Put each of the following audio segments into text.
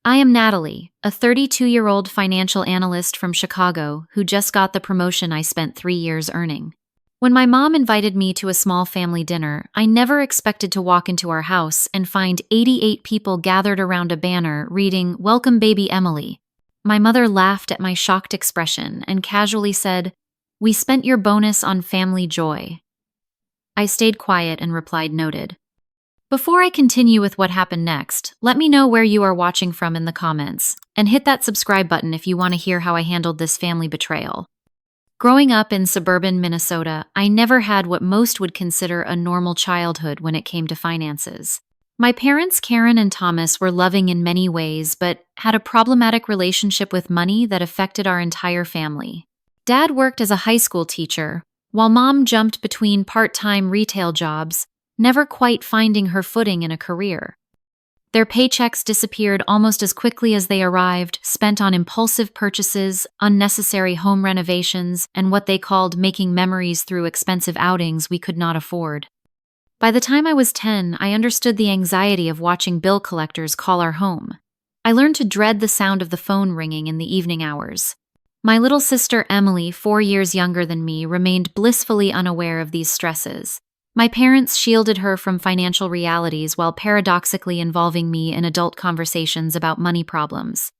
I am Natalie, a 32-year-old financial analyst from Chicago who just got the promotion I spent 3 years earning. When my mom invited me to a small family dinner, I never expected to walk into our house and find 88 people gathered around a banner reading, "Welcome Baby Emily." My mother laughed at my shocked expression and casually said, "We spent your bonus on family joy." I stayed quiet and replied, "Noted." Before I continue with what happened next, let me know where you are watching from in the comments, and hit that subscribe button if you want to hear how I handled this family betrayal. Growing up in suburban Minnesota, I never had what most would consider a normal childhood when it came to finances. My parents, Karen and Thomas, were loving in many ways, but had a problematic relationship with money that affected our entire family. Dad worked as a high school teacher, while Mom jumped between part-time retail jobs, never quite finding her footing in a career. Their paychecks disappeared almost as quickly as they arrived, spent on impulsive purchases, unnecessary home renovations, and what they called making memories through expensive outings we could not afford. By the time I was 10, I understood the anxiety of watching bill collectors call our home. I learned to dread the sound of the phone ringing in the evening hours. My little sister Emily, 4 years younger than me, remained blissfully unaware of these stresses. My parents shielded her from financial realities while paradoxically involving me in adult conversations about money problems.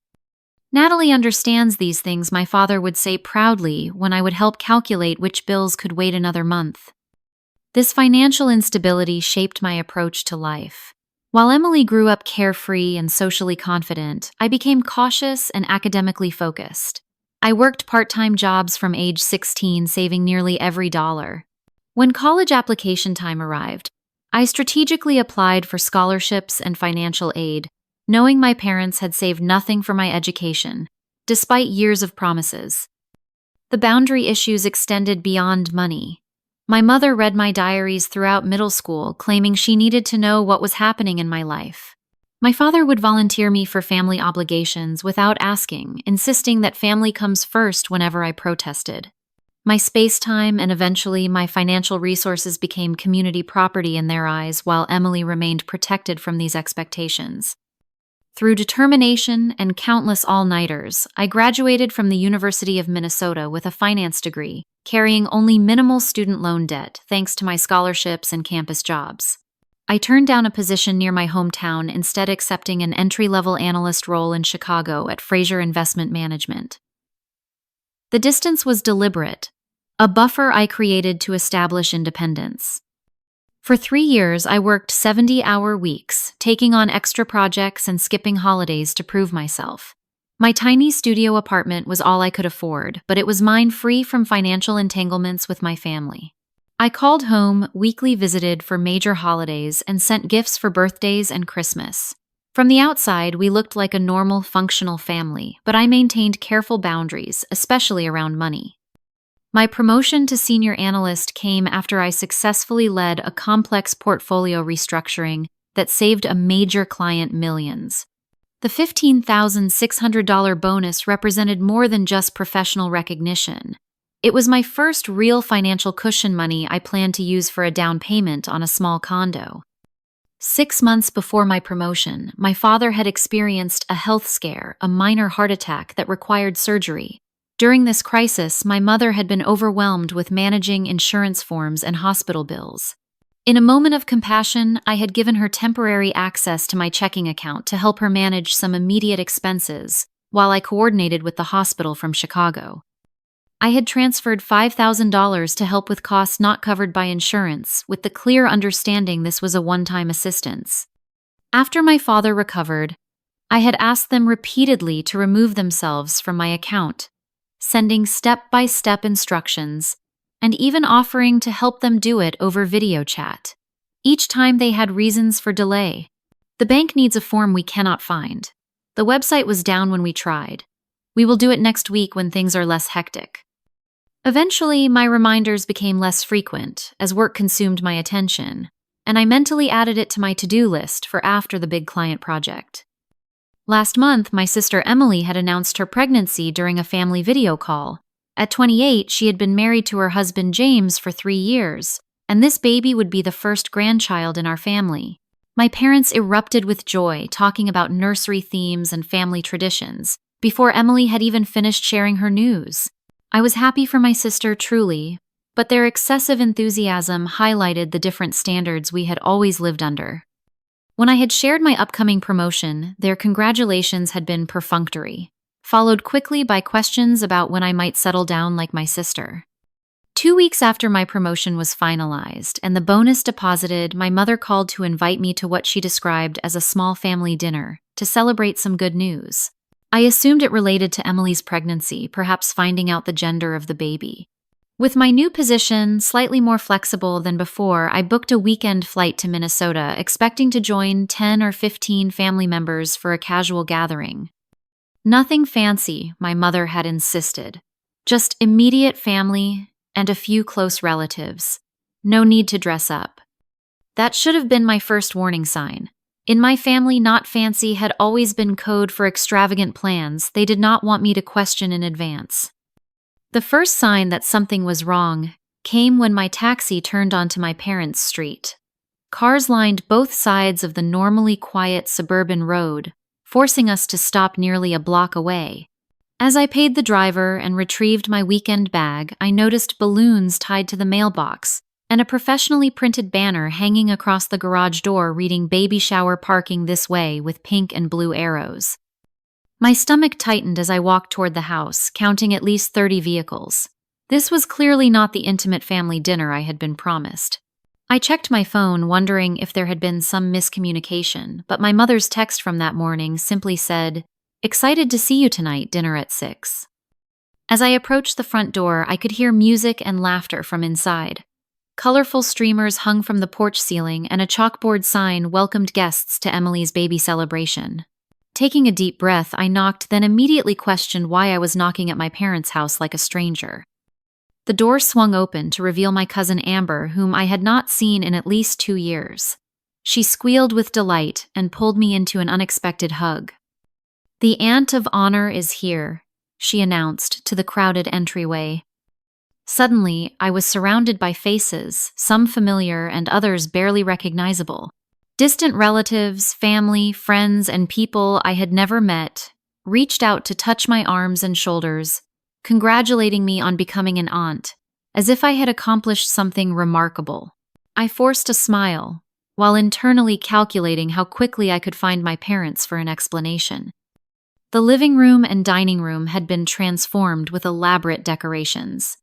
"Natalie understands these things," my father would say proudly when I would help calculate which bills could wait another month. This financial instability shaped my approach to life. While Emily grew up carefree and socially confident, I became cautious and academically focused. I worked part-time jobs from age 16, saving nearly every dollar. When college application time arrived, I strategically applied for scholarships and financial aid, knowing my parents had saved nothing for my education, despite years of promises. The boundary issues extended beyond money. My mother read my diaries throughout middle school, claiming she needed to know what was happening in my life. My father would volunteer me for family obligations without asking, insisting that family comes first whenever I protested. My space-time and eventually my financial resources became community property in their eyes, while Emily remained protected from these expectations. Through determination and countless all-nighters, I graduated from the University of Minnesota with a finance degree, carrying only minimal student loan debt thanks to my scholarships and campus jobs. I turned down a position near my hometown, instead accepting an entry-level analyst role in Chicago at Fraser Investment Management. The distance was deliberate, a buffer I created to establish independence. For 3 years, I worked 70-hour weeks, taking on extra projects and skipping holidays to prove myself. My tiny studio apartment was all I could afford, but it was mine free from financial entanglements with my family. I called home, weekly visited for major holidays, and sent gifts for birthdays and Christmas. From the outside, we looked like a normal, functional family, but I maintained careful boundaries, especially around money. My promotion to senior analyst came after I successfully led a complex portfolio restructuring that saved a major client millions. The $15,600 bonus represented more than just professional recognition. It was my first real financial cushion money I planned to use for a down payment on a small condo. 6 months before my promotion, my father had experienced a health scare, a minor heart attack that required surgery. During this crisis, my mother had been overwhelmed with managing insurance forms and hospital bills. In a moment of compassion, I had given her temporary access to my checking account to help her manage some immediate expenses, while I coordinated with the hospital from Chicago. I had transferred $5,000 to help with costs not covered by insurance, with the clear understanding this was a one-time assistance. After my father recovered, I had asked them repeatedly to remove themselves from my account, sending step-by-step instructions, and even offering to help them do it over video chat. Each time they had reasons for delay. "The bank needs a form we cannot find. The website was down when we tried. We will do it next week when things are less hectic." Eventually, my reminders became less frequent as work consumed my attention, and I mentally added it to my to-do list for after the big client project. Last month, my sister Emily had announced her pregnancy during a family video call. At 28, she had been married to her husband James for 3 years, and this baby would be the first grandchild in our family. My parents erupted with joy, talking about nursery themes and family traditions, before Emily had even finished sharing her news. I was happy for my sister, truly, but their excessive enthusiasm highlighted the different standards we had always lived under. When I had shared my upcoming promotion, their congratulations had been perfunctory, followed quickly by questions about when I might settle down like my sister. 2 weeks after my promotion was finalized and the bonus deposited, my mother called to invite me to what she described as a small family dinner to celebrate some good news. I assumed it related to Emily's pregnancy, perhaps finding out the gender of the baby. With my new position slightly more flexible than before, I booked a weekend flight to Minnesota, expecting to join 10 or 15 family members for a casual gathering. Nothing fancy, my mother had insisted. Just immediate family and a few close relatives. No need to dress up. That should have been my first warning sign. In my family, not fancy had always been code for extravagant plans they did not want me to question in advance. The first sign that something was wrong came when my taxi turned onto my parents' street. Cars lined both sides of the normally quiet suburban road, forcing us to stop nearly a block away. As I paid the driver and retrieved my weekend bag, I noticed balloons tied to the mailbox and a professionally printed banner hanging across the garage door reading "Baby shower parking this way" with pink and blue arrows. My stomach tightened as I walked toward the house, counting at least 30 vehicles. This was clearly not the intimate family dinner I had been promised. I checked my phone, wondering if there had been some miscommunication, but my mother's text from that morning simply said, "Excited to see you tonight, dinner at 6. As I approached the front door, I could hear music and laughter from inside. Colorful streamers hung from the porch ceiling, and a chalkboard sign welcomed guests to Emily's baby celebration. Taking a deep breath, I knocked, then immediately questioned why I was knocking at my parents' house like a stranger. The door swung open to reveal my cousin Amber, whom I had not seen in at least 2 years. She squealed with delight and pulled me into an unexpected hug. "The aunt of honor is here," she announced to the crowded entryway. Suddenly, I was surrounded by faces, some familiar and others barely recognizable. Distant relatives, family, friends, and people I had never met reached out to touch my arms and shoulders, congratulating me on becoming an aunt, as if I had accomplished something remarkable. I forced a smile, while internally calculating how quickly I could find my parents for an explanation. The living room and dining room had been transformed with elaborate decorations.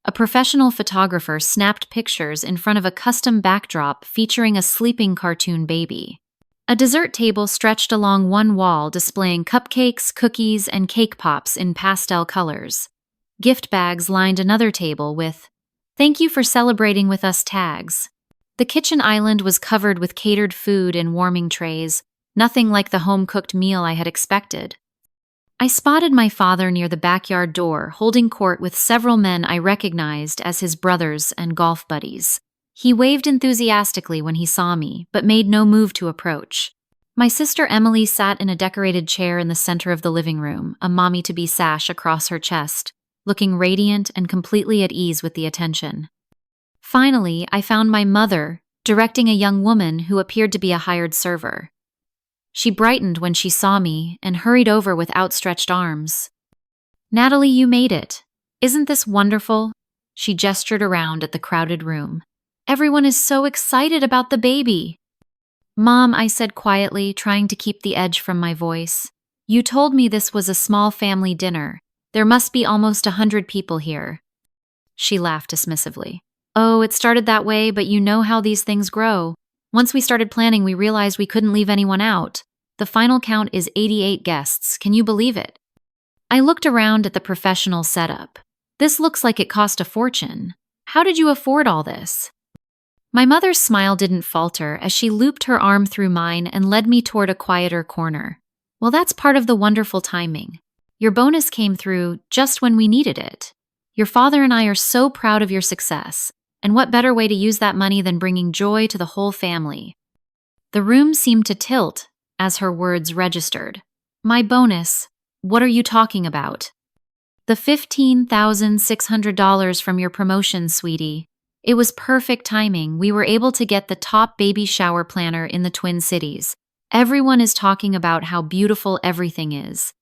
A professional photographer snapped pictures in front of a custom backdrop featuring a sleeping cartoon baby. A dessert table stretched along one wall displaying cupcakes, cookies, and cake pops in pastel colors. Gift bags lined another table with "Thank you for celebrating with us" tags. The kitchen island was covered with catered food in warming trays, nothing like the home-cooked meal I had expected. I spotted my father near the backyard door, holding court with several men I recognized as his brothers and golf buddies. He waved enthusiastically when he saw me, but made no move to approach. My sister Emily sat in a decorated chair in the center of the living room, a mommy-to-be sash across her chest, looking radiant and completely at ease with the attention. Finally, I found my mother directing a young woman who appeared to be a hired server. She brightened when she saw me and hurried over with outstretched arms. "Natalie, you made it. Isn't this wonderful?" She gestured around at the crowded room. "Everyone is so excited about the baby." "Mom," I said quietly, trying to keep the edge from my voice, "you told me this was a small family dinner. There must be almost 100 people here." She laughed dismissively. "Oh, it started that way, but you know how these things grow. Once we started planning, we realized we couldn't leave anyone out. The final count is 88 guests. Can you believe it?" I looked around at the professional setup. "This looks like it cost a fortune. How did you afford all this?" My mother's smile didn't falter as she looped her arm through mine and led me toward a quieter corner. "Well, that's part of the wonderful timing. Your bonus came through just when we needed it. Your father and I are so proud of your success. And what better way to use that money than bringing joy to the whole family?" The room seemed to tilt as her words registered. "My bonus? What are you talking about?" "The $15,600 from your promotion, sweetie. It was perfect timing. We were able to get the top baby shower planner in the Twin Cities. Everyone is talking about how beautiful everything is.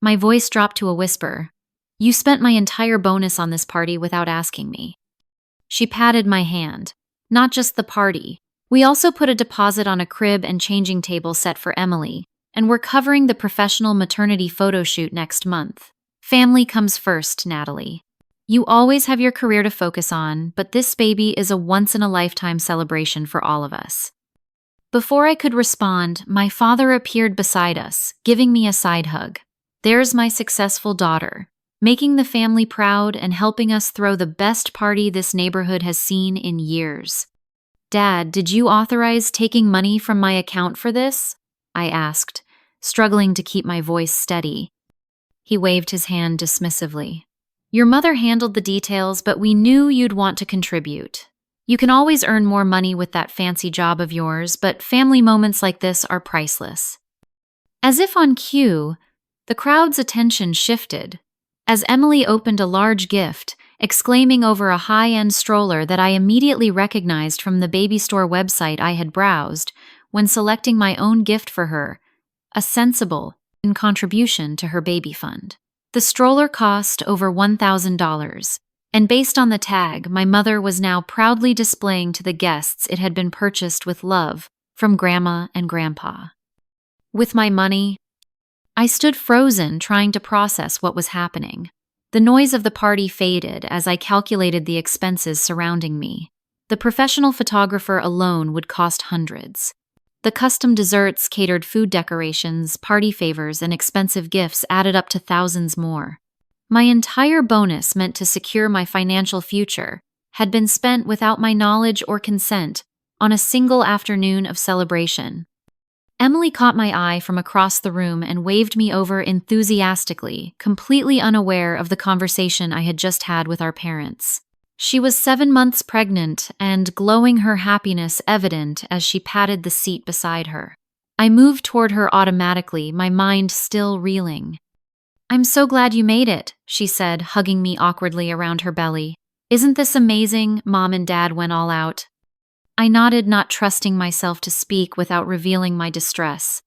My voice dropped to a whisper. You spent my entire bonus on this party without asking me. She patted my hand. Not just the party. We also put a deposit on a crib and changing table set for Emily, and we're covering the professional maternity photo shoot next month. Family comes first, Natalie. You always have your career to focus on, but this baby is a once-in-a-lifetime celebration for all of us. Before I could respond, my father appeared beside us, giving me a side hug. There's my successful daughter, making the family proud and helping us throw the best party this neighborhood has seen in years. Dad, did you authorize taking money from my account for this? I asked, struggling to keep my voice steady. He waved his hand dismissively. Your mother handled the details, but we knew you'd want to contribute. You can always earn more money with that fancy job of yours, but family moments like this are priceless. As if on cue, the crowd's attention shifted as Emily opened a large gift, exclaiming over a high-end stroller that I immediately recognized from the baby store website I had browsed when selecting my own gift for her, a sensible contribution to her baby fund. The stroller cost over $1,000, and based on the tag, my mother was now proudly displaying to the guests it had been purchased with love from Grandma and Grandpa. With my money, I stood frozen, trying to process what was happening. The noise of the party faded as I calculated the expenses surrounding me. The professional photographer alone would cost hundreds. The custom desserts, catered food decorations, party favors, and expensive gifts added up to thousands more. My entire bonus meant to secure my financial future had been spent without my knowledge or consent on a single afternoon of celebration. Emily caught my eye from across the room and waved me over enthusiastically, completely unaware of the conversation I had just had with our parents. She was 7 months pregnant and glowing, her happiness evident as she patted the seat beside her. I moved toward her automatically, my mind still reeling. I'm so glad you made it, she said, hugging me awkwardly around her belly. Isn't this amazing? Mom and Dad went all out. I nodded, not trusting myself to speak without revealing my distress.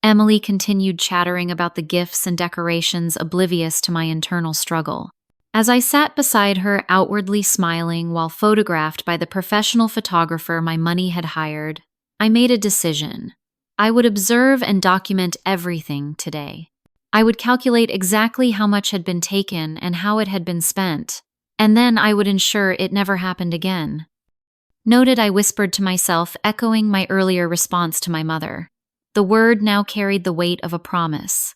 Emily continued chattering about the gifts and decorations, oblivious to my internal struggle. As I sat beside her, outwardly smiling while photographed by the professional photographer my money had hired, I made a decision. I would observe and document everything today. I would calculate exactly how much had been taken and how it had been spent, and then I would ensure it never happened again. Noted, I whispered to myself, echoing my earlier response to my mother. The word now carried the weight of a promise.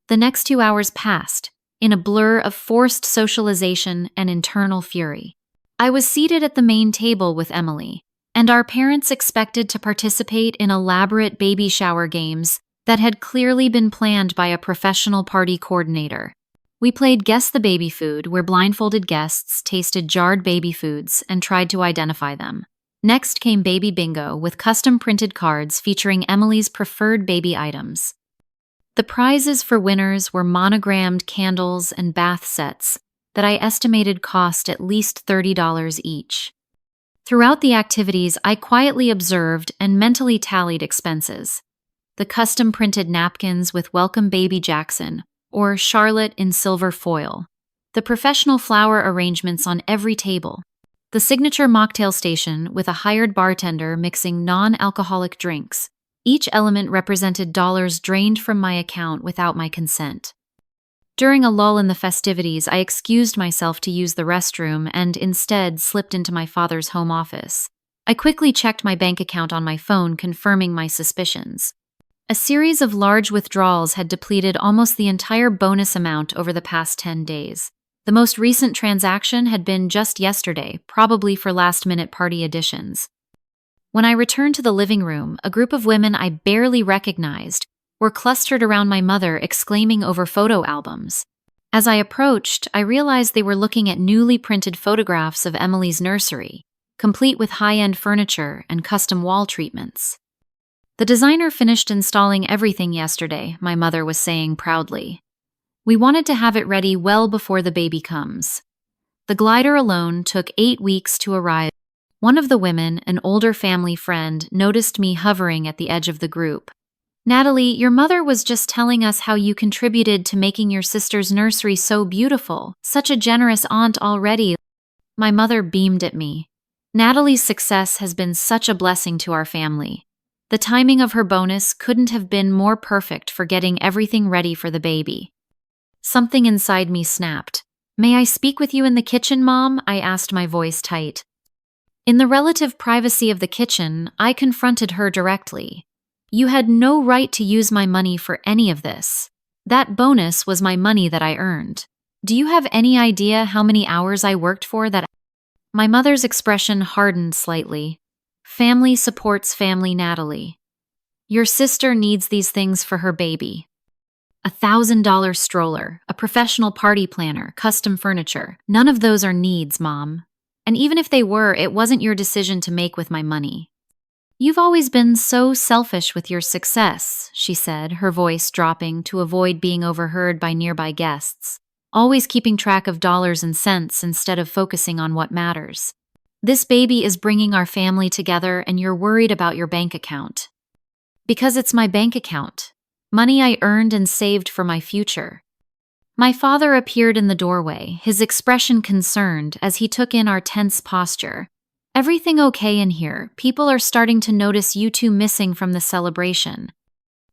The next 2 hours passed, in a blur of forced socialization and internal fury. I was seated at the main table with Emily, and our parents expected to participate in elaborate baby shower games that had clearly been planned by a professional party coordinator. We played Guess the Baby Food, where blindfolded guests tasted jarred baby foods and tried to identify them. Next came Baby Bingo, with custom-printed cards featuring Emily's preferred baby items. The prizes for winners were monogrammed candles and bath sets that I estimated cost at least $30 each. Throughout the activities, I quietly observed and mentally tallied expenses. The custom-printed napkins with Welcome Baby Jackson, or Charlotte in silver foil. The professional flower arrangements on every table. The signature mocktail station with a hired bartender mixing non-alcoholic drinks. Each element represented dollars drained from my account without my consent. During a lull in the festivities, I excused myself to use the restroom and instead slipped into my father's home office. I quickly checked my bank account on my phone, confirming my suspicions. A series of large withdrawals had depleted almost the entire bonus amount over the past 10 days. The most recent transaction had been just yesterday, probably for last-minute party additions. When I returned to the living room, a group of women I barely recognized were clustered around my mother, exclaiming over photo albums. As I approached, I realized they were looking at newly printed photographs of Emily's nursery, complete with high-end furniture and custom wall treatments. The designer finished installing everything yesterday, my mother was saying proudly. We wanted to have it ready well before the baby comes. The glider alone took 8 weeks to arrive. One of the women, an older family friend, noticed me hovering at the edge of the group. "Natalie, your mother was just telling us how you contributed to making your sister's nursery so beautiful. Such a generous aunt already." My mother beamed at me. "Natalie's success has been such a blessing to our family. The timing of her bonus couldn't have been more perfect for getting everything ready for the baby." Something inside me snapped. "May I speak with you in the kitchen, Mom?" I asked, my voice tight. In the relative privacy of the kitchen, I confronted her directly. "You had no right to use my money for any of this. That bonus was my money that I earned. Do you have any idea how many hours I worked for that?" My mother's expression hardened slightly. "Family supports family, Natalie. Your sister needs these things for her baby. $1,000 stroller, a professional party planner, custom furniture. None of those are needs, Mom. And even if they were, it wasn't your decision to make with my money." "You've always been so selfish with your success," she said, her voice dropping to avoid being overheard by nearby guests. "Always keeping track of dollars and cents instead of focusing on what matters. This baby is bringing our family together and you're worried about your bank account." "Because it's my bank account. Money I earned and saved for my future." My father appeared in the doorway, his expression concerned as he took in our tense posture. "Everything okay in here? People are starting to notice you two missing from the celebration."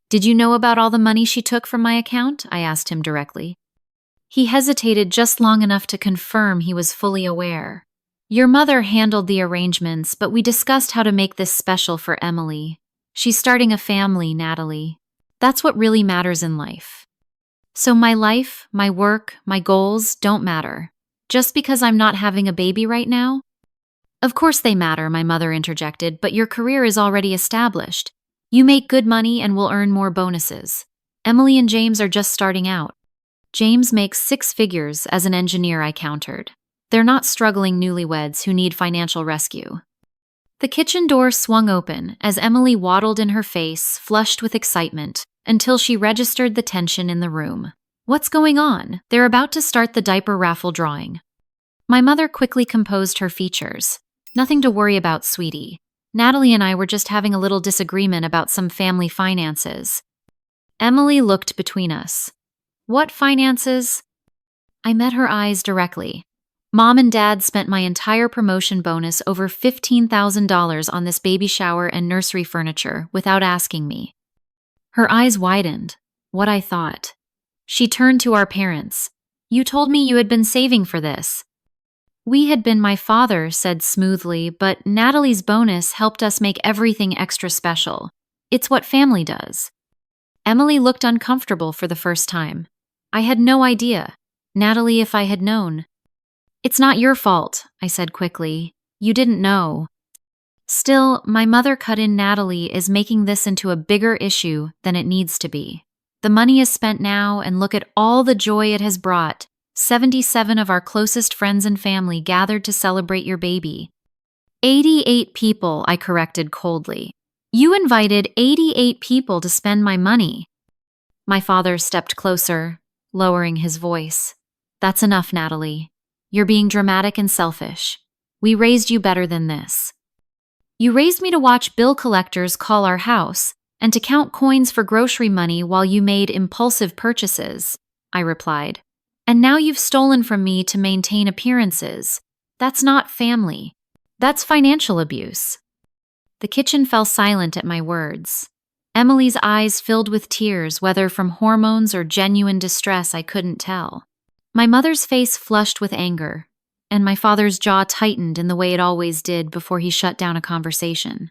"Did you know about all the money she took from my account?" I asked him directly. He hesitated just long enough to confirm he was fully aware. "Your mother handled the arrangements, but we discussed how to make this special for Emily. She's starting a family, Natalie. That's what really matters in life. So my life, my work, my goals don't matter. Just because I'm not having a baby right now?" "Of course they matter," my mother interjected, "but your career is already established. You make good money and will earn more bonuses. Emily and James are just starting out." "James makes 6 figures as an engineer," I countered. "They're not struggling newlyweds who need financial rescue." The kitchen door swung open as Emily waddled in, her face flushed with excitement, until she registered the tension in the room. "What's going on? They're about to start the diaper raffle drawing." My mother quickly composed her features. "Nothing to worry about, sweetie. Natalie and I were just having a little disagreement about some family finances." Emily looked between us. "What finances?" I met her eyes directly. "Mom and Dad spent my entire promotion bonus, over $15,000, on this baby shower and nursery furniture without asking me." Her eyes widened. What I thought. She turned to our parents. "You told me you had been saving for this." "We had been," my father said smoothly, "but Natalie's bonus helped us make everything extra special. It's what family does." Emily looked uncomfortable for the first time. "I had no idea. Natalie, if I had known." "It's not your fault," I said quickly. "You didn't know." Still, my mother cut in. "Natalie is making this into a bigger issue than it needs to be. The money is spent now, and look at all the joy it has brought. 77 of our closest friends and family gathered to celebrate your baby." 88 people, I corrected coldly. "You invited 88 people to spend my money." My father stepped closer, lowering his voice. "That's enough, Natalie. You're being dramatic and selfish. We raised you better than this. You raised me to watch bill collectors call our house and to count coins for grocery money while you made impulsive purchases," I replied. "And now you've stolen from me to maintain appearances. That's not family. That's financial abuse." The kitchen fell silent at my words. Emily's eyes filled with tears, whether from hormones or genuine distress, I couldn't tell. My mother's face flushed with anger, and my father's jaw tightened in the way it always did before he shut down a conversation.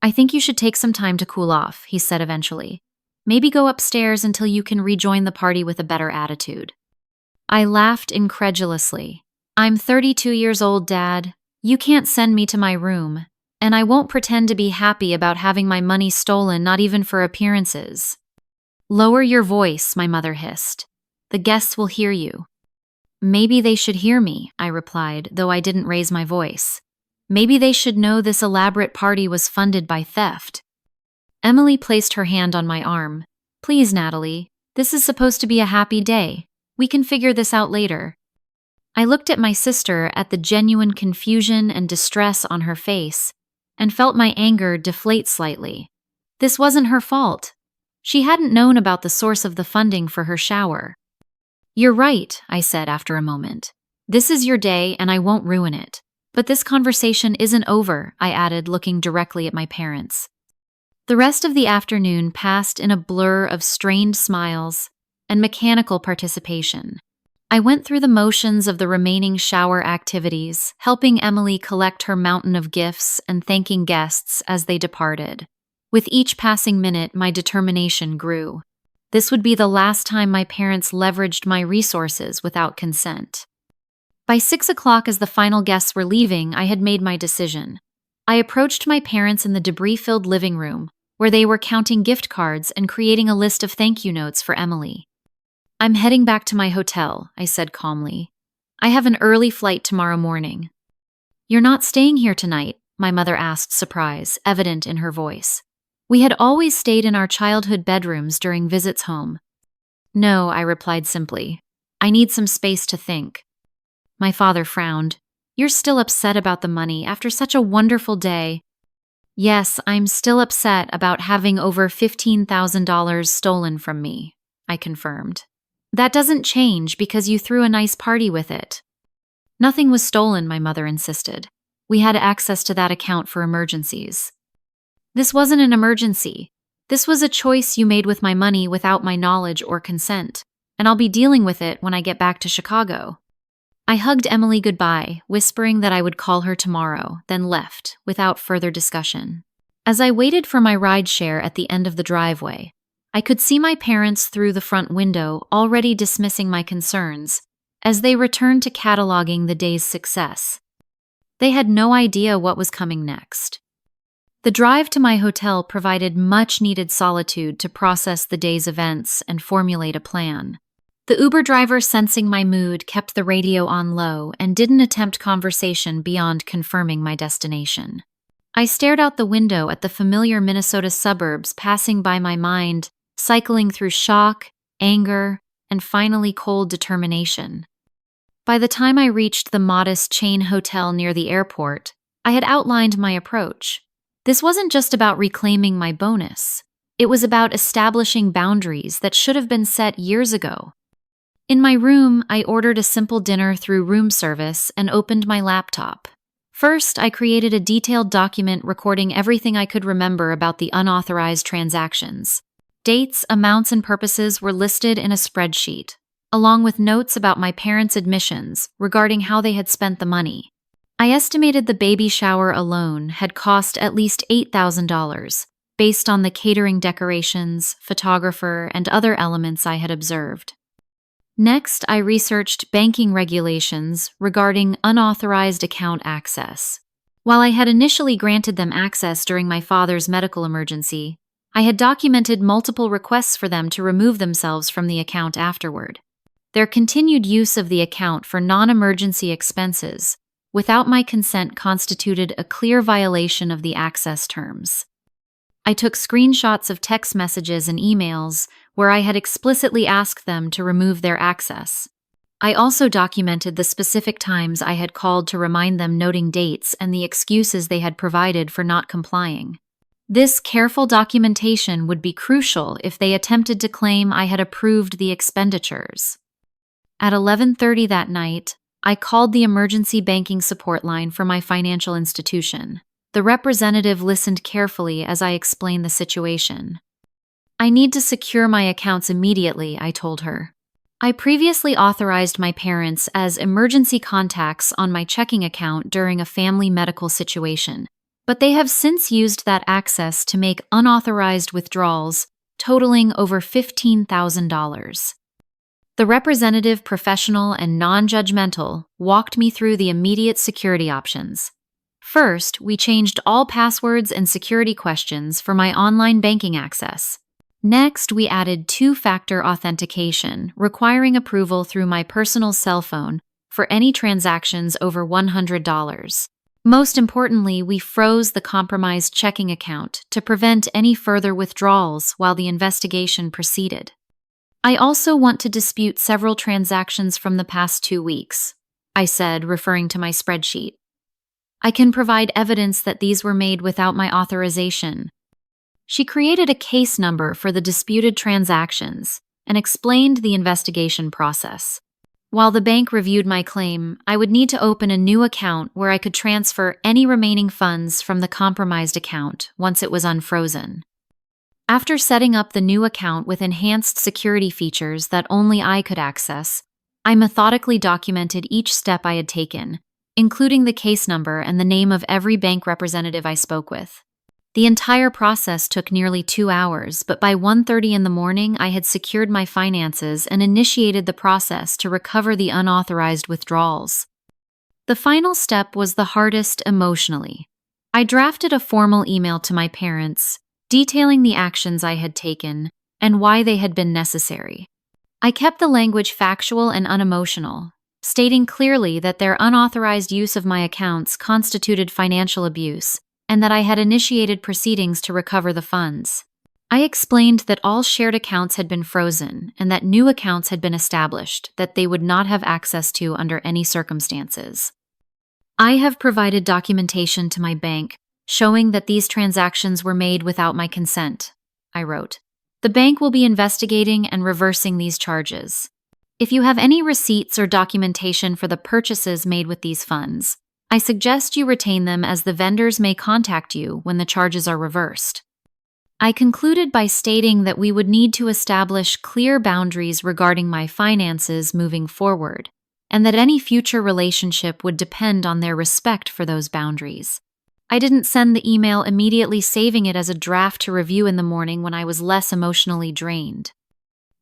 "I think you should take some time to cool off," he said eventually. "Maybe go upstairs until you can rejoin the party with a better attitude." I laughed incredulously. "I'm 32 years old, Dad. You can't send me to my room, and I won't pretend to be happy about having my money stolen, not even for appearances." "Lower your voice," my mother hissed. "The guests will hear you." "Maybe they should hear me," I replied, though I didn't raise my voice. "Maybe they should know this elaborate party was funded by theft." Emily placed her hand on my arm. "Please, Natalie, this is supposed to be a happy day. We can figure this out later." I looked at my sister at the genuine confusion and distress on her face and felt my anger deflate slightly. This wasn't her fault. She hadn't known about the source of the funding for her shower. "You're right," I said after a moment. "This is your day and I won't ruin it. But this conversation isn't over," I added, looking directly at my parents. The rest of the afternoon passed in a blur of strained smiles and mechanical participation. I went through the motions of the remaining shower activities, helping Emily collect her mountain of gifts and thanking guests as they departed. With each passing minute, my determination grew. This would be the last time my parents leveraged my resources without consent. By 6 o'clock, as the final guests were leaving, I had made my decision. I approached my parents in the debris-filled living room, where they were counting gift cards and creating a list of thank you notes for Emily. "I'm heading back to my hotel," I said calmly. "I have an early flight tomorrow morning." "You're not staying here tonight?" my mother asked, surprise evident in her voice. We had always stayed in our childhood bedrooms during visits home. "No," I replied simply. "I need some space to think." My father frowned. "You're still upset about the money after such a wonderful day?" "Yes, I'm still upset about having over $15,000 stolen from me," I confirmed. "That doesn't change because you threw a nice party with it." "Nothing was stolen," my mother insisted. "We had access to that account for emergencies." "This wasn't an emergency. This was a choice you made with my money without my knowledge or consent, and I'll be dealing with it when I get back to Chicago." I hugged Emily goodbye, whispering that I would call her tomorrow, then left, without further discussion. As I waited for my rideshare at the end of the driveway, I could see my parents through the front window already dismissing my concerns as they returned to cataloging the day's success. They had no idea what was coming next. The drive to my hotel provided much-needed solitude to process the day's events and formulate a plan. The Uber driver, sensing my mood, kept the radio on low and didn't attempt conversation beyond confirming my destination. I stared out the window at the familiar Minnesota suburbs passing by my mind, cycling through shock, anger, and finally cold determination. By the time I reached the modest chain hotel near the airport, I had outlined my approach. This wasn't just about reclaiming my bonus. It was about establishing boundaries that should have been set years ago. In my room, I ordered a simple dinner through room service and opened my laptop. First, I created a detailed document recording everything I could remember about the unauthorized transactions. Dates, amounts, and purposes were listed in a spreadsheet, along with notes about my parents' admissions regarding how they had spent the money. I estimated the baby shower alone had cost at least $8,000, based on the catering decorations, photographer, and other elements I had observed. Next, I researched banking regulations regarding unauthorized account access. While I had initially granted them access during my father's medical emergency, I had documented multiple requests for them to remove themselves from the account afterward. Their continued use of the account for non-emergency expenses without my consent constituted a clear violation of the access terms. I took screenshots of text messages and emails where I had explicitly asked them to remove their access. I also documented the specific times I had called to remind them, noting dates and the excuses they had provided for not complying. This careful documentation would be crucial if they attempted to claim I had approved the expenditures. At 11:30 that night, I called the emergency banking support line for my financial institution. The representative listened carefully as I explained the situation. "I need to secure my accounts immediately," I told her. "I previously authorized my parents as emergency contacts on my checking account during a family medical situation, but they have since used that access to make unauthorized withdrawals totaling over $15,000. The representative, professional and non-judgmental, walked me through the immediate security options. First, we changed all passwords and security questions for my online banking access. Next, we added two-factor authentication, requiring approval through my personal cell phone for any transactions over $100. Most importantly, we froze the compromised checking account to prevent any further withdrawals while the investigation proceeded. I also want to dispute several transactions from the past 2 weeks. I said, referring to my spreadsheet. I can provide evidence that these were made without my authorization. She created a case number for the disputed transactions and explained the investigation process. While the bank reviewed my claim, I would need to open a new account where I could transfer any remaining funds from the compromised account once it was unfrozen. After setting up the new account with enhanced security features that only I could access, I methodically documented each step I had taken, including the case number and the name of every bank representative I spoke with. The entire process took nearly 2 hours, but by 1:30 in the morning, I had secured my finances and initiated the process to recover the unauthorized withdrawals. The final step was the hardest emotionally. I drafted a formal email to my parents, detailing the actions I had taken and why they had been necessary. I kept the language factual and unemotional, stating clearly that their unauthorized use of my accounts constituted financial abuse and that I had initiated proceedings to recover the funds. I explained that all shared accounts had been frozen and that new accounts had been established that they would not have access to under any circumstances. I have provided documentation to my bank showing that these transactions were made without my consent, I wrote. The bank will be investigating and reversing these charges. If you have any receipts or documentation for the purchases made with these funds, I suggest you retain them as the vendors may contact you when the charges are reversed. I concluded by stating that we would need to establish clear boundaries regarding my finances moving forward, and that any future relationship would depend on their respect for those boundaries. I didn't send the email immediately, saving it as a draft to review in the morning when I was less emotionally drained.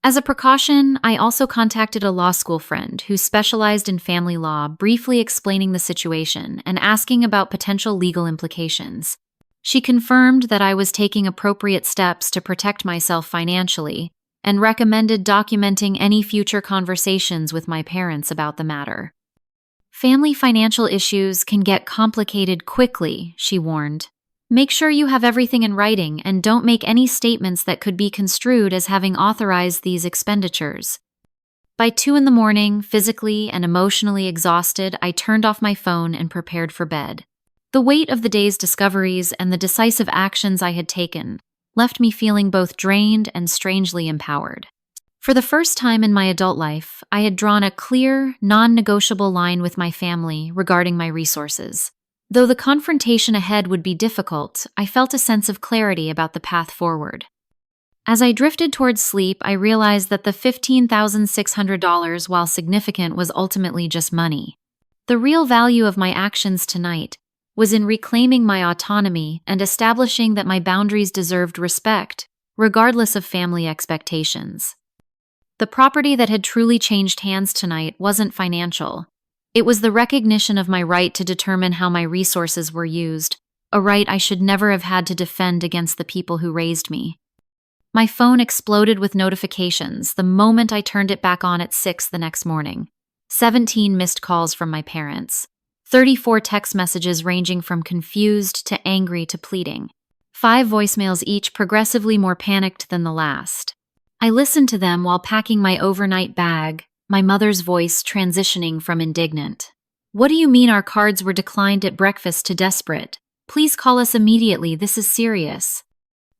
As a precaution, I also contacted a law school friend who specialized in family law, briefly explaining the situation and asking about potential legal implications. She confirmed that I was taking appropriate steps to protect myself financially and recommended documenting any future conversations with my parents about the matter. Family financial issues can get complicated quickly, she warned. Make sure you have everything in writing and don't make any statements that could be construed as having authorized these expenditures. By 2 in the morning, physically and emotionally exhausted, I turned off my phone and prepared for bed. The weight of the day's discoveries and the decisive actions I had taken left me feeling both drained and strangely empowered. For the first time in my adult life, I had drawn a clear, non-negotiable line with my family regarding my resources. Though the confrontation ahead would be difficult, I felt a sense of clarity about the path forward. As I drifted towards sleep, I realized that the $15,600, while significant, was ultimately just money. The real value of my actions tonight was in reclaiming my autonomy and establishing that my boundaries deserved respect, regardless of family expectations. The property that had truly changed hands tonight wasn't financial. It was the recognition of my right to determine how my resources were used, a right I should never have had to defend against the people who raised me. My phone exploded with notifications the moment I turned it back on at 6 the next morning. 17 missed calls from my parents. 34 text messages ranging from confused to angry to pleading. 5 voicemails, each progressively more panicked than the last. I listened to them while packing my overnight bag, my mother's voice transitioning from indignant. "What do you mean our cards were declined at breakfast?" to desperate. "Please call us immediately, this is serious."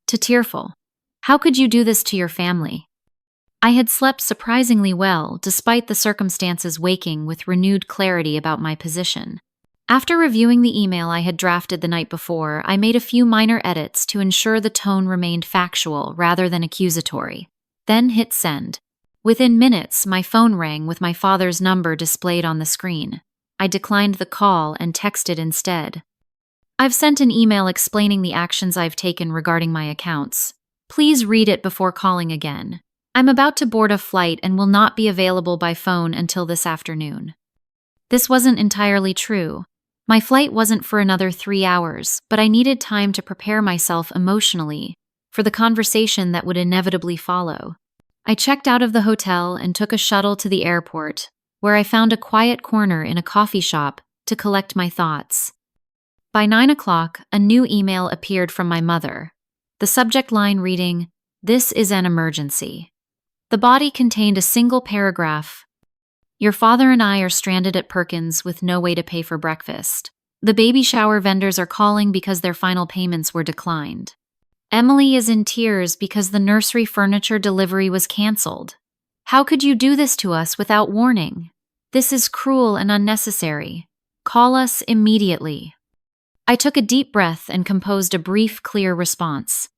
To tearful. "How could you do this to your family?" I had slept surprisingly well, despite the circumstances, waking with renewed clarity about my position. After reviewing the email I had drafted the night before, I made a few minor edits to ensure the tone remained factual rather than accusatory. Then hit send. Within minutes, my phone rang with my father's number displayed on the screen. I declined the call and texted instead. "I've sent an email explaining the actions I've taken regarding my accounts. Please read it before calling again. I'm about to board a flight and will not be available by phone until this afternoon." This wasn't entirely true. My flight wasn't for another 3 hours, but I needed time to prepare myself emotionally for the conversation that would inevitably follow. I checked out of the hotel and took a shuttle to the airport, where I found a quiet corner in a coffee shop to collect my thoughts. By 9 o'clock, a new email appeared from my mother, the subject line reading, "This is an emergency." The body contained a single paragraph. Your father and I are stranded at Perkins with no way to pay for breakfast. The baby shower vendors are calling because their final payments were declined. Emily is in tears because the nursery furniture delivery was canceled. How could you do this to us without warning? This is cruel and unnecessary. Call us immediately. I took a deep breath and composed a brief, clear response.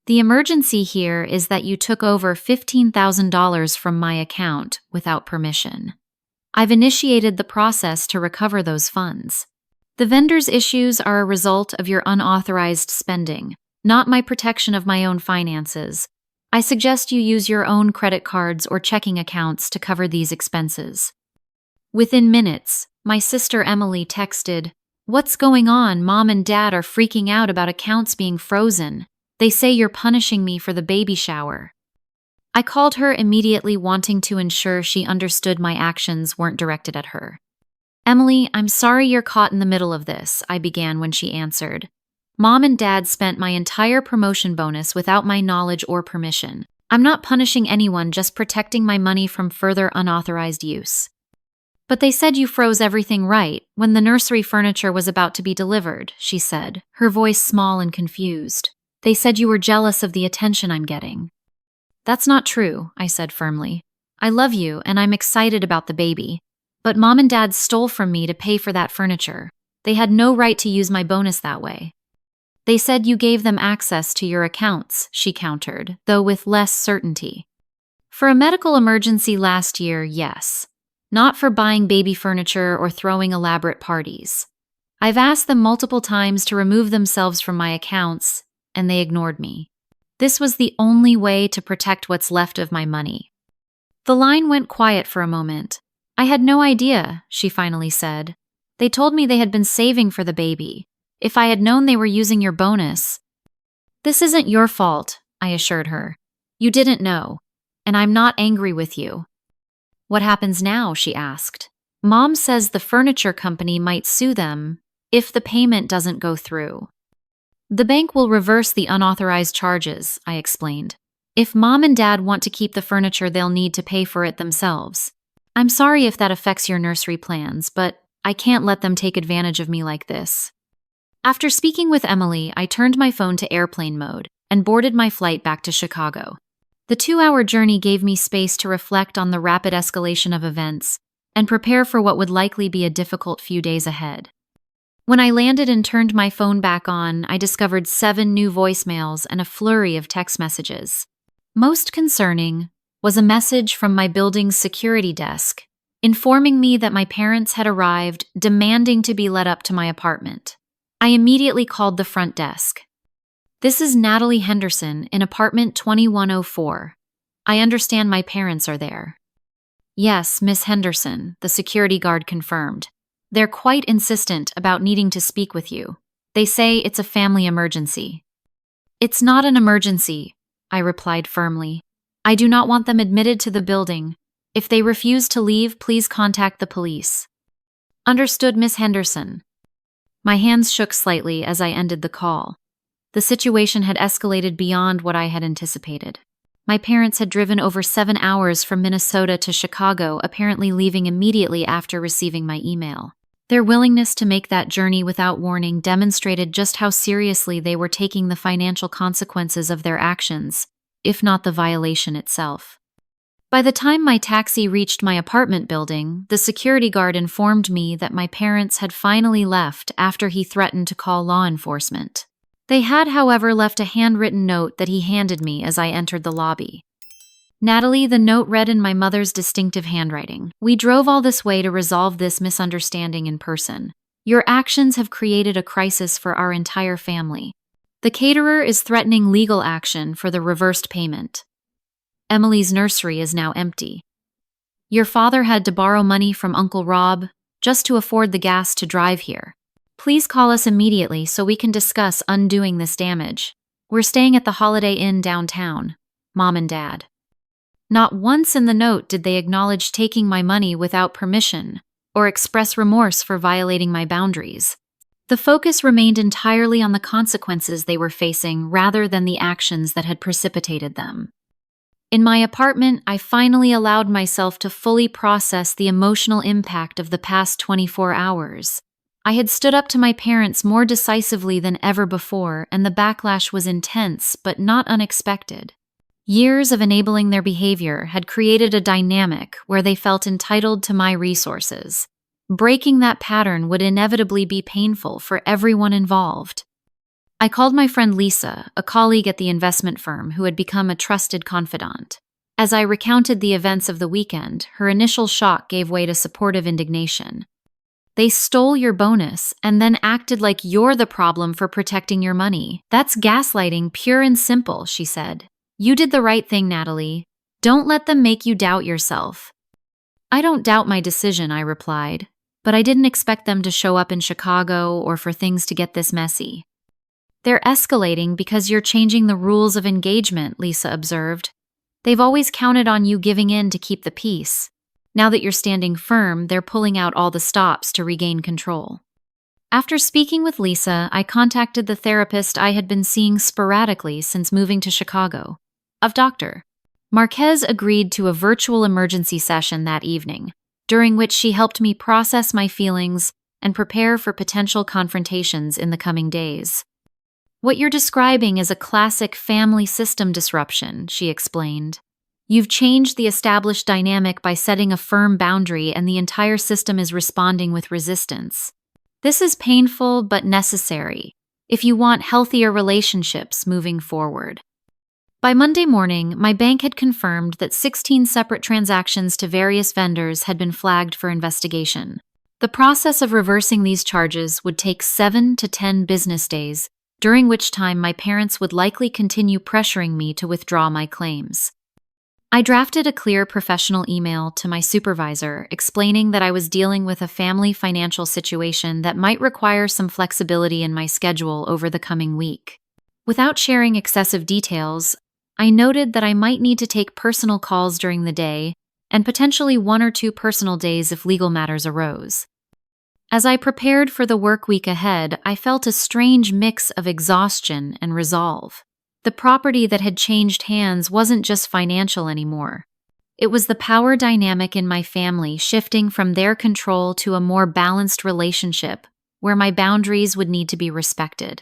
The emergency here is that you took over $15,000 from my account without permission. I've initiated the process to recover those funds. The vendor's issues are a result of your unauthorized spending, not my protection of my own finances. I suggest you use your own credit cards or checking accounts to cover these expenses. Within minutes, my sister Emily texted, "What's going on? Mom and Dad are freaking out about accounts being frozen. They say you're punishing me for the baby shower." I called her immediately, wanting to ensure she understood my actions weren't directed at her. "Emily, I'm sorry you're caught in the middle of this," I began when she answered. "Mom and Dad spent my entire promotion bonus without my knowledge or permission. I'm not punishing anyone, just protecting my money from further unauthorized use." "But they said you froze everything right when the nursery furniture was about to be delivered," she said, her voice small and confused. "They said you were jealous of the attention I'm getting." "That's not true," I said firmly. "I love you and I'm excited about the baby. But Mom and Dad stole from me to pay for that furniture. They had no right to use my bonus that way." "They said you gave them access to your accounts," she countered, though with less certainty. "For a medical emergency last year, yes. Not for buying baby furniture or throwing elaborate parties. I've asked them multiple times to remove themselves from my accounts, and they ignored me. This was the only way to protect what's left of my money." The line went quiet for a moment. "I had no idea," she finally said. "They told me they had been saving for the baby. If I had known they were using your bonus—" "This isn't your fault," I assured her. "You didn't know, and I'm not angry with you." "What happens now?" she asked. "Mom says the furniture company might sue them if the payment doesn't go through." "The bank will reverse the unauthorized charges," I explained. "If Mom and Dad want to keep the furniture, they'll need to pay for it themselves. I'm sorry if that affects your nursery plans, but I can't let them take advantage of me like this." After speaking with Emily, I turned my phone to airplane mode and boarded my flight back to Chicago. The 2-hour journey gave me space to reflect on the rapid escalation of events and prepare for what would likely be a difficult few days ahead. When I landed and turned my phone back on, I discovered 7 new voicemails and a flurry of text messages. Most concerning was a message from my building's security desk, informing me that my parents had arrived, demanding to be let up to my apartment. I immediately called the front desk. "This is Natalie Henderson in apartment 2104. I understand my parents are there." "Yes, Miss Henderson," the security guard confirmed. "They're quite insistent about needing to speak with you. They say it's a family emergency." "It's not an emergency," I replied firmly. "I do not want them admitted to the building. If they refuse to leave, please contact the police." "Understood, Miss Henderson." My hands shook slightly as I ended the call. The situation had escalated beyond what I had anticipated. My parents had driven over 7 hours from Minnesota to Chicago, apparently leaving immediately after receiving my email. Their willingness to make that journey without warning demonstrated just how seriously they were taking the financial consequences of their actions, if not the violation itself. By the time my taxi reached my apartment building, the security guard informed me that my parents had finally left after he threatened to call law enforcement. They had, however, left a handwritten note that he handed me as I entered the lobby. "Natalie," the note read in my mother's distinctive handwriting, "we drove all this way to resolve this misunderstanding in person. Your actions have created a crisis for our entire family. The caterer is threatening legal action for the reversed payment. Emily's nursery is now empty. Your father had to borrow money from Uncle Rob just to afford the gas to drive here. Please call us immediately so we can discuss undoing this damage. We're staying at the Holiday Inn downtown. Mom and Dad." Not once in the note did they acknowledge taking my money without permission or express remorse for violating my boundaries. The focus remained entirely on the consequences they were facing rather than the actions that had precipitated them. In my apartment, I finally allowed myself to fully process the emotional impact of the past 24 hours. I had stood up to my parents more decisively than ever before, and the backlash was intense but not unexpected. Years of enabling their behavior had created a dynamic where they felt entitled to my resources. Breaking that pattern would inevitably be painful for everyone involved. I called my friend Lisa, a colleague at the investment firm who had become a trusted confidant. As I recounted the events of the weekend, her initial shock gave way to supportive indignation. "They stole your bonus and then acted like you're the problem for protecting your money. That's gaslighting, pure and simple," she said. "You did the right thing, Natalie. Don't let them make you doubt yourself." "I don't doubt my decision," I replied, "but I didn't expect them to show up in Chicago or for things to get this messy." "They're escalating because you're changing the rules of engagement," Lisa observed. "They've always counted on you giving in to keep the peace. Now that you're standing firm, they're pulling out all the stops to regain control." After speaking with Lisa, I contacted the therapist I had been seeing sporadically since moving to Chicago. Dr. Marquez agreed to a virtual emergency session that evening, during which she helped me process my feelings and prepare for potential confrontations in the coming days. "What you're describing is a classic family system disruption," she explained. "You've changed the established dynamic by setting a firm boundary, and the entire system is responding with resistance. This is painful but necessary if you want healthier relationships moving forward." By Monday morning, my bank had confirmed that 16 separate transactions to various vendors had been flagged for investigation. The process of reversing these charges would take 7 to 10 business days, during which time my parents would likely continue pressuring me to withdraw my claims. I drafted a clear professional email to my supervisor explaining that I was dealing with a family financial situation that might require some flexibility in my schedule over the coming week. Without sharing excessive details, I noted that I might need to take personal calls during the day and potentially 1 or 2 personal days if legal matters arose. As I prepared for the work week ahead, I felt a strange mix of exhaustion and resolve. The property that had changed hands wasn't just financial anymore. It was the power dynamic in my family shifting from their control to a more balanced relationship where my boundaries would need to be respected.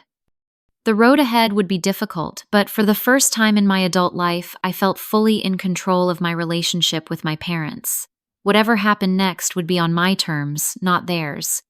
The road ahead would be difficult, but for the first time in my adult life, I felt fully in control of my relationship with my parents. Whatever happened next would be on my terms, not theirs.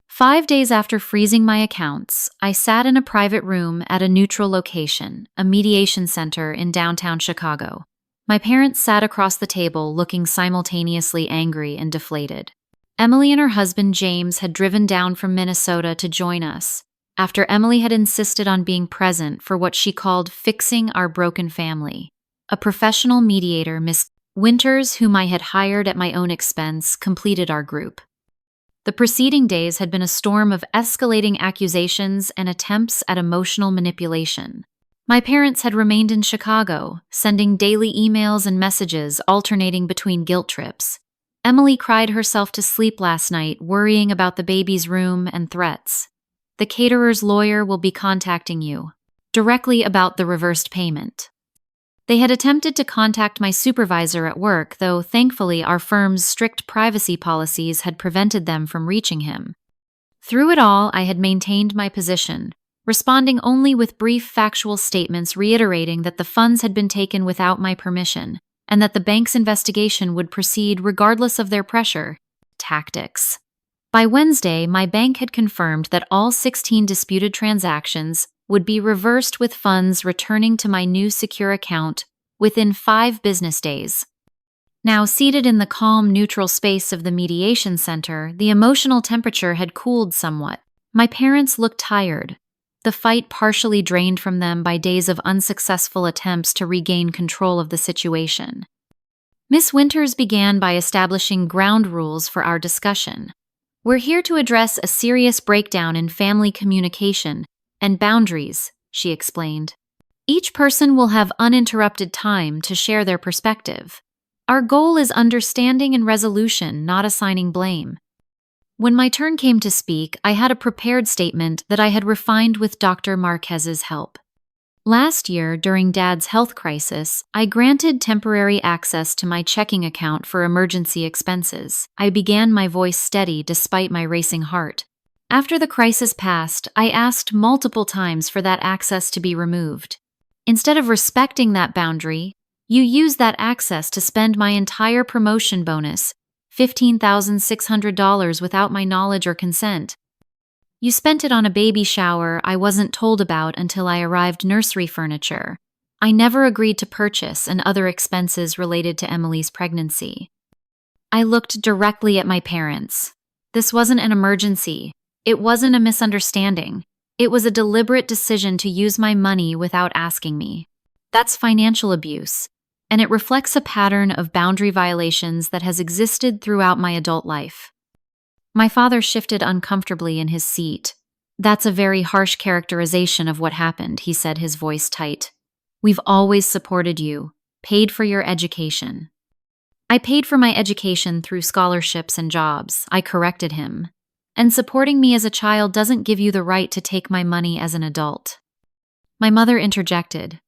5 days after freezing my accounts, I sat in a private room at a neutral location, a mediation center in downtown Chicago. My parents sat across the table looking simultaneously angry and deflated. Emily and her husband James had driven down from Minnesota to join us, after Emily had insisted on being present for what she called fixing our broken family. A professional mediator, Miss Winters, whom I had hired at my own expense, completed our group. The preceding days had been a storm of escalating accusations and attempts at emotional manipulation. My parents had remained in Chicago, sending daily emails and messages alternating between guilt trips. Emily cried herself to sleep last night, worrying about the baby's room and threats. "The caterer's lawyer will be contacting you directly about the reversed payment." They had attempted to contact my supervisor at work, though thankfully our firm's strict privacy policies had prevented them from reaching him. Through it all, I had maintained my position, responding only with brief factual statements reiterating that the funds had been taken without my permission, and that the bank's investigation would proceed regardless of their pressure tactics. By Wednesday, my bank had confirmed that all 16 disputed transactions would be reversed with funds returning to my new secure account within 5 business days. Now seated in the calm, neutral space of the mediation center, the emotional temperature had cooled somewhat. My parents looked tired, the fight partially drained from them by days of unsuccessful attempts to regain control of the situation. Miss Winters began by establishing ground rules for our discussion. "We're here to address a serious breakdown in family communication and boundaries," she explained. "Each person will have uninterrupted time to share their perspective. Our goal is understanding and resolution, not assigning blame." When my turn came to speak, I had a prepared statement that I had refined with Dr. Marquez's help. Last year, during Dad's health crisis, I granted temporary access to my checking account for emergency expenses. I began, my voice steady despite my racing heart. After the crisis passed, I asked multiple times for that access to be removed. Instead of respecting that boundary, you used that access to spend my entire promotion bonus, $15,600, without my knowledge or consent. You spent it on a baby shower I wasn't told about until I arrived, nursery furniture I never agreed to purchase, and other expenses related to Emily's pregnancy. I looked directly at my parents. This wasn't an emergency. It wasn't a misunderstanding. It was a deliberate decision to use my money without asking me. That's financial abuse, and it reflects a pattern of boundary violations that has existed throughout my adult life. My father shifted uncomfortably in his seat. That's a very harsh characterization of what happened, he said, his voice tight. We've always supported you, paid for your education. I paid for my education through scholarships and jobs, I corrected him. And supporting me as a child doesn't give you the right to take my money as an adult. My mother interjected.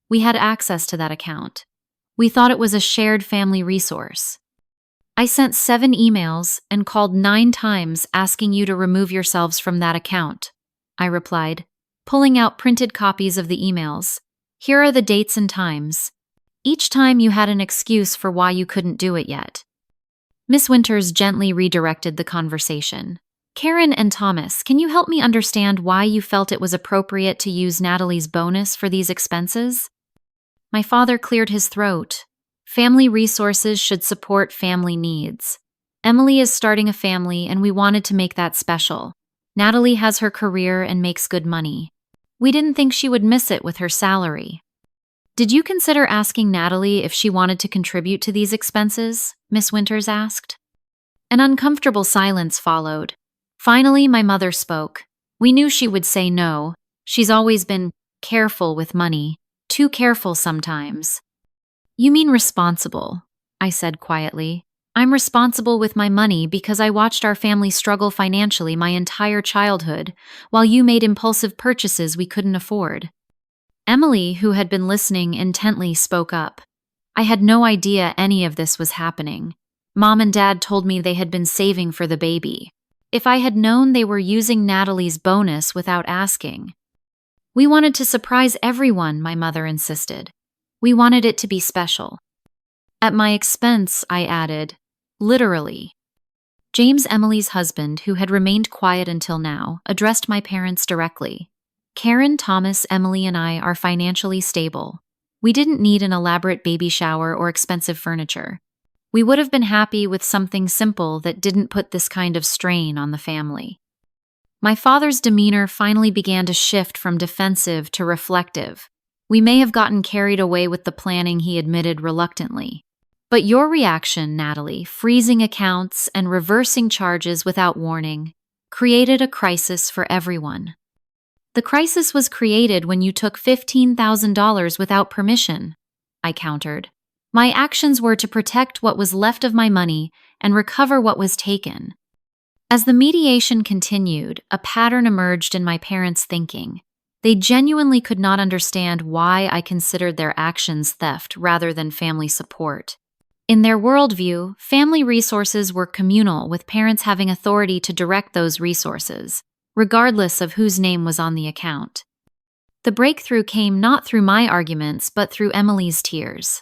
We had access to that account. We thought it was a shared family resource. I sent 7 emails and called 9 times asking you to remove yourselves from that account, I replied, pulling out printed copies of the emails. Here are the dates and times. Each time you had an excuse for why you couldn't do it yet. Miss Winters gently redirected the conversation. Karen and Thomas, can you help me understand why you felt it was appropriate to use Natalie's bonus for these expenses? My father cleared his throat. Family resources should support family needs. Emily is starting a family, and we wanted to make that special. Natalie has her career and makes good money. We didn't think she would miss it with her salary. Did you consider asking Natalie if she wanted to contribute to these expenses? Miss Winters asked. An uncomfortable silence followed. Finally, my mother spoke. We knew she would say no. She's always been careful with money, too careful sometimes. You mean responsible, I said quietly. I'm responsible with my money because I watched our family struggle financially my entire childhood, while you made impulsive purchases we couldn't afford. Emily, who had been listening intently, spoke up. I had no idea any of this was happening. Mom and Dad told me they had been saving for the baby. If I had known they were using Natalie's bonus without asking. We wanted to surprise everyone, my mother insisted. We wanted it to be special. At my expense, I added, literally. James, Emily's husband, who had remained quiet until now, addressed my parents directly. Karen, Thomas, Emily, and I are financially stable. We didn't need an elaborate baby shower or expensive furniture. We would have been happy with something simple that didn't put this kind of strain on the family. My father's demeanor finally began to shift from defensive to reflective. We may have gotten carried away with the planning, he admitted reluctantly. But your reaction, Natalie, freezing accounts and reversing charges without warning, created a crisis for everyone. The crisis was created when you took $15,000 without permission, I countered. My actions were to protect what was left of my money and recover what was taken. As the mediation continued, a pattern emerged in my parents' thinking. They genuinely could not understand why I considered their actions theft rather than family support. In their worldview, family resources were communal, with parents having authority to direct those resources, regardless of whose name was on the account. The breakthrough came not through my arguments, but through Emily's tears.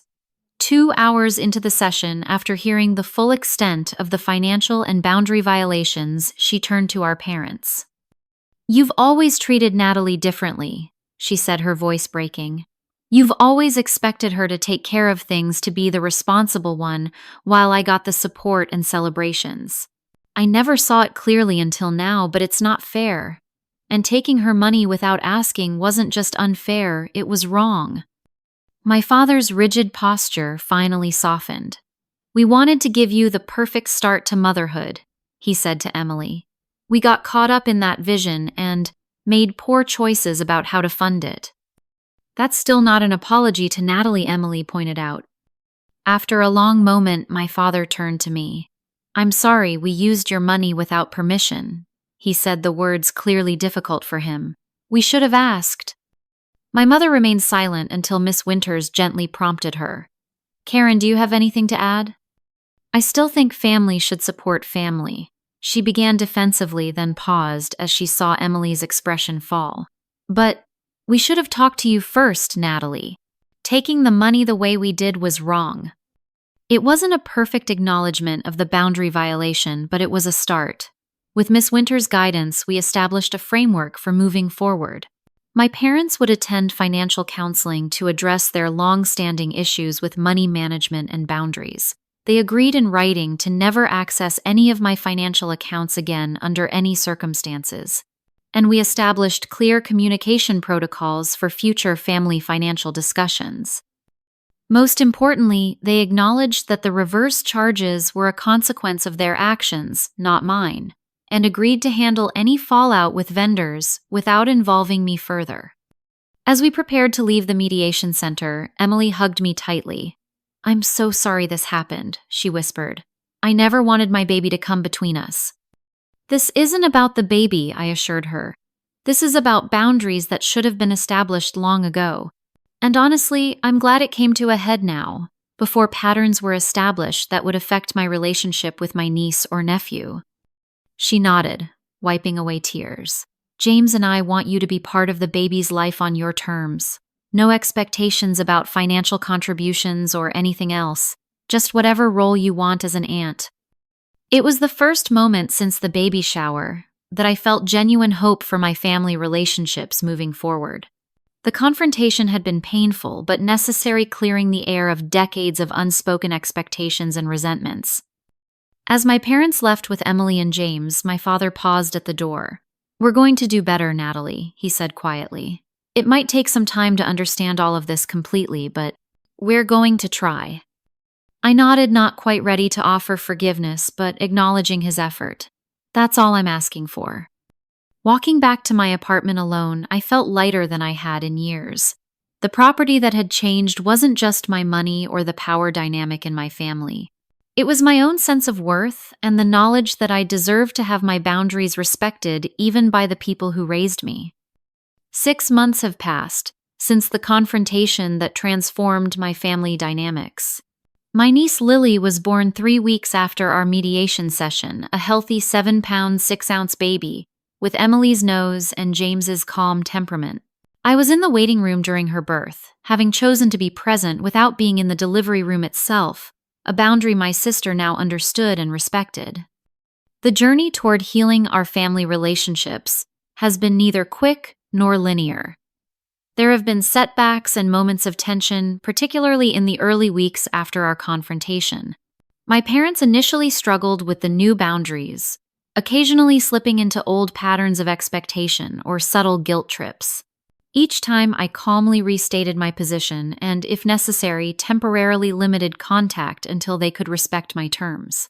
2 hours into the session, after hearing the full extent of the financial and boundary violations, she turned to our parents. You've always treated Natalie differently, she said, her voice breaking. You've always expected her to take care of things, to be the responsible one, while I got the support and celebrations. I never saw it clearly until now, but it's not fair. And taking her money without asking wasn't just unfair, it was wrong. My father's rigid posture finally softened. We wanted to give you the perfect start to motherhood, he said to Emily. We got caught up in that vision and made poor choices about how to fund it. That's still not an apology to Natalie, Emily pointed out. After a long moment, my father turned to me. I'm sorry we used your money without permission, he said, the words clearly difficult for him. We should have asked. My mother remained silent until Miss Winters gently prompted her. Karen, do you have anything to add? I still think family should support family. She began defensively, then paused as she saw Emily's expression fall. But we should have talked to you first, Natalie. Taking the money the way we did was wrong. It wasn't a perfect acknowledgement of the boundary violation, but it was a start. With Miss Winters' guidance, we established a framework for moving forward. My parents would attend financial counseling to address their long-standing issues with money management and boundaries. They agreed in writing to never access any of my financial accounts again under any circumstances. And we established clear communication protocols for future family financial discussions. Most importantly, they acknowledged that the reverse charges were a consequence of their actions, not mine, and agreed to handle any fallout with vendors without involving me further. As we prepared to leave the mediation center, Emily hugged me tightly. I'm so sorry this happened, she whispered. I never wanted my baby to come between us. This isn't about the baby, I assured her. This is about boundaries that should have been established long ago. And honestly, I'm glad it came to a head now, before patterns were established that would affect my relationship with my niece or nephew. She nodded, wiping away tears. James and I want you to be part of the baby's life on your terms. No expectations about financial contributions or anything else, just whatever role you want as an aunt. It was the first moment since the baby shower that I felt genuine hope for my family relationships moving forward. The confrontation had been painful but necessary, clearing the air of decades of unspoken expectations and resentments. As my parents left with Emily and James, my father paused at the door. We're going to do better, Natalie, he said quietly. It might take some time to understand all of this completely, but we're going to try. I nodded, not quite ready to offer forgiveness, but acknowledging his effort. That's all I'm asking for. Walking back to my apartment alone, I felt lighter than I had in years. The property that had changed wasn't just my money or the power dynamic in my family. It was my own sense of worth and the knowledge that I deserved to have my boundaries respected even by the people who raised me. 6 months have passed since the confrontation that transformed my family dynamics. My niece Lily was born 3 weeks after our mediation session, a healthy 7-pound, 6-ounce baby, with Emily's nose and James's calm temperament. I was in the waiting room during her birth, having chosen to be present without being in the delivery room itself, a boundary my sister now understood and respected. The journey toward healing our family relationships has been neither quick nor linear. There have been setbacks and moments of tension, particularly in the early weeks after our confrontation. My parents initially struggled with the new boundaries, occasionally slipping into old patterns of expectation or subtle guilt trips. Each time I calmly restated my position and, if necessary, temporarily limited contact until they could respect my terms.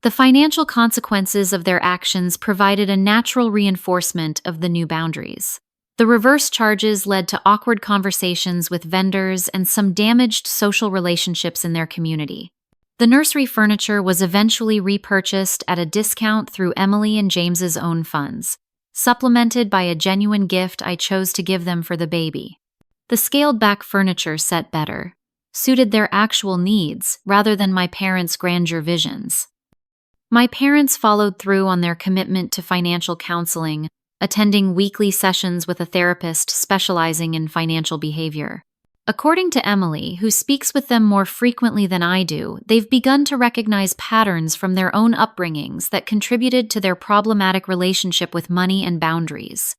The financial consequences of their actions provided a natural reinforcement of the new boundaries. The reverse charges led to awkward conversations with vendors and some damaged social relationships in their community. The nursery furniture was eventually repurchased at a discount through Emily and James's own funds, supplemented by a genuine gift I chose to give them for the baby. The scaled-back furniture set better, suited their actual needs rather than my parents' grandeur visions. My parents followed through on their commitment to financial counseling, attending weekly sessions with a therapist specializing in financial behavior. According to Emily, who speaks with them more frequently than I do, they've begun to recognize patterns from their own upbringings that contributed to their problematic relationship with money and boundaries.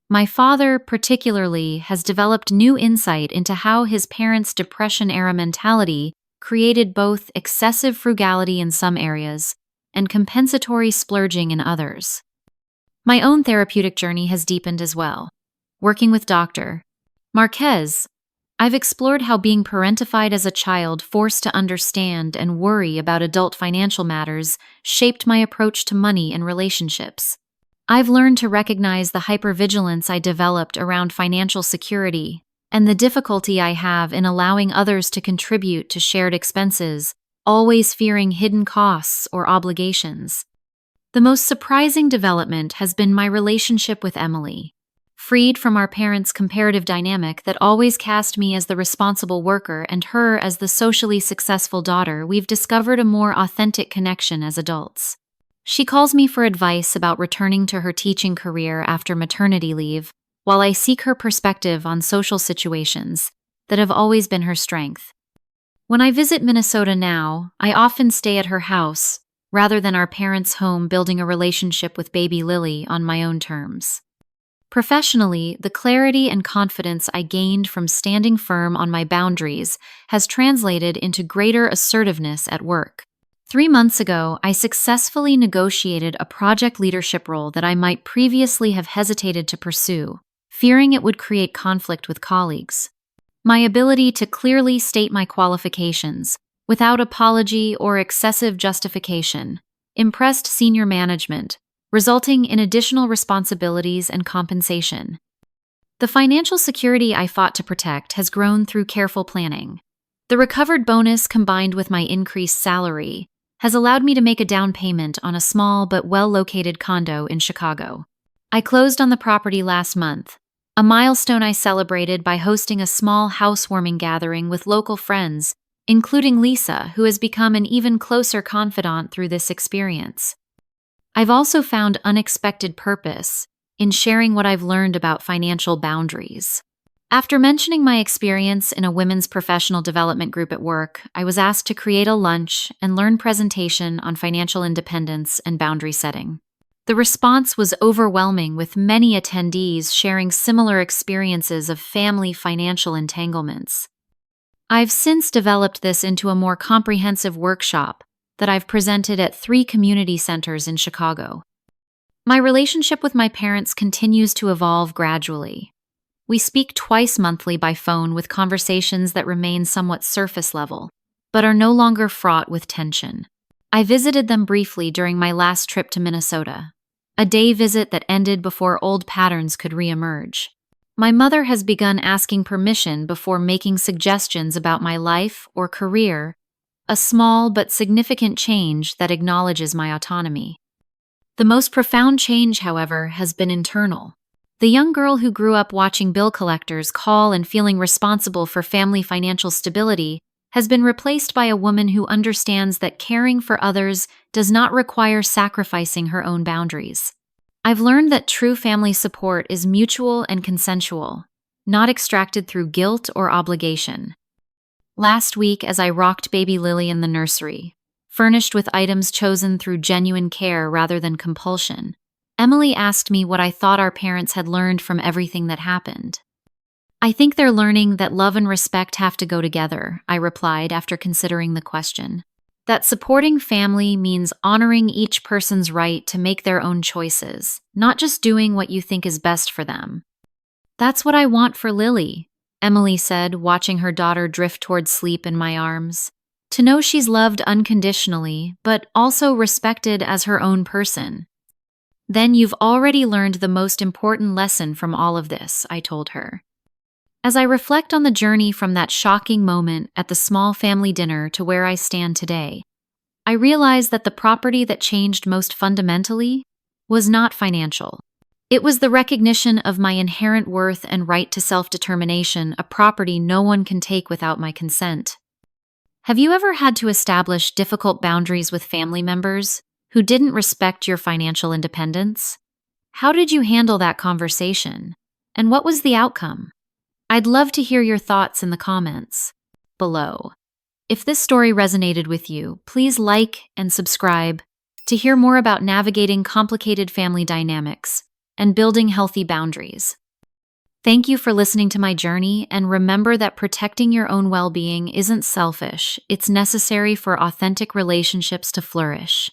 My father, particularly, has developed new insight into how his parents' Depression-era mentality created both excessive frugality in some areas and compensatory splurging in others. My own therapeutic journey has deepened as well. Working with Dr. Marquez, I've explored how being parentified as a child, forced to understand and worry about adult financial matters, shaped my approach to money and relationships. I've learned to recognize the hypervigilance I developed around financial security and the difficulty I have in allowing others to contribute to shared expenses, always fearing hidden costs or obligations. The most surprising development has been my relationship with Emily. freed from our parents' comparative dynamic that always cast me as the responsible worker and her as the socially successful daughter. We've discovered a more authentic connection as adults. She calls me for advice about returning to her teaching career after maternity leave, while I seek her perspective on social situations that have always been her strength. When I visit Minnesota now, I often stay at her house rather than our parents' home, building a relationship with baby Lily on my own terms. Professionally, the clarity and confidence I gained from standing firm on my boundaries has translated into greater assertiveness at work. 3 months ago, I successfully negotiated a project leadership role that I might previously have hesitated to pursue, fearing it would create conflict with colleagues. My ability to clearly state my qualifications, without apology or excessive justification, impressed senior management, resulting in additional responsibilities and compensation. The financial security I fought to protect has grown through careful planning. The recovered bonus combined with my increased salary has allowed me to make a down payment on a small but well-located condo in Chicago. I closed on the property last month, a milestone I celebrated by hosting a small housewarming gathering with local friends, including Lisa, who has become an even closer confidant through this experience. I've also found unexpected purpose in sharing what I've learned about financial boundaries. After mentioning my experience in a women's professional development group at work, I was asked to create a lunch and learn presentation on financial independence and boundary setting. The response was overwhelming, with many attendees sharing similar experiences of family financial entanglements. I've since developed this into a more comprehensive workshop that I've presented at 3 community centers in Chicago. My relationship with my parents continues to evolve gradually. We speak twice monthly by phone, with conversations that remain somewhat surface level, but are no longer fraught with tension. I visited them briefly during my last trip to Minnesota, a day visit that ended before old patterns could reemerge. My mother has begun asking permission before making suggestions about my life or career, a small but significant change that acknowledges my autonomy. The most profound change, however, has been internal. The young girl who grew up watching bill collectors call and feeling responsible for family financial stability has been replaced by a woman who understands that caring for others does not require sacrificing her own boundaries. I've learned that true family support is mutual and consensual, not extracted through guilt or obligation. Last week, as I rocked baby Lily in the nursery, furnished with items chosen through genuine care rather than compulsion, Emily asked me what I thought our parents had learned from everything that happened. "I think they're learning that love and respect have to go together," I replied after considering the question. "That supporting family means honoring each person's right to make their own choices, not just doing what you think is best for them." "That's what I want for Lily," Emily said, watching her daughter drift toward sleep in my arms. "To know she's loved unconditionally, but also respected as her own person." "Then you've already learned the most important lesson from all of this," I told her. As I reflect on the journey from that shocking moment at the small family dinner to where I stand today, I realize that the property that changed most fundamentally was not financial. It was the recognition of my inherent worth and right to self-determination, a property no one can take without my consent. Have you ever had to establish difficult boundaries with family members who didn't respect your financial independence? How did you handle that conversation? And what was the outcome? I'd love to hear your thoughts in the comments below. If this story resonated with you, please like and subscribe to hear more about navigating complicated family dynamics and building healthy boundaries. Thank you for listening to my journey, and remember that protecting your own well-being isn't selfish, it's necessary for authentic relationships to flourish.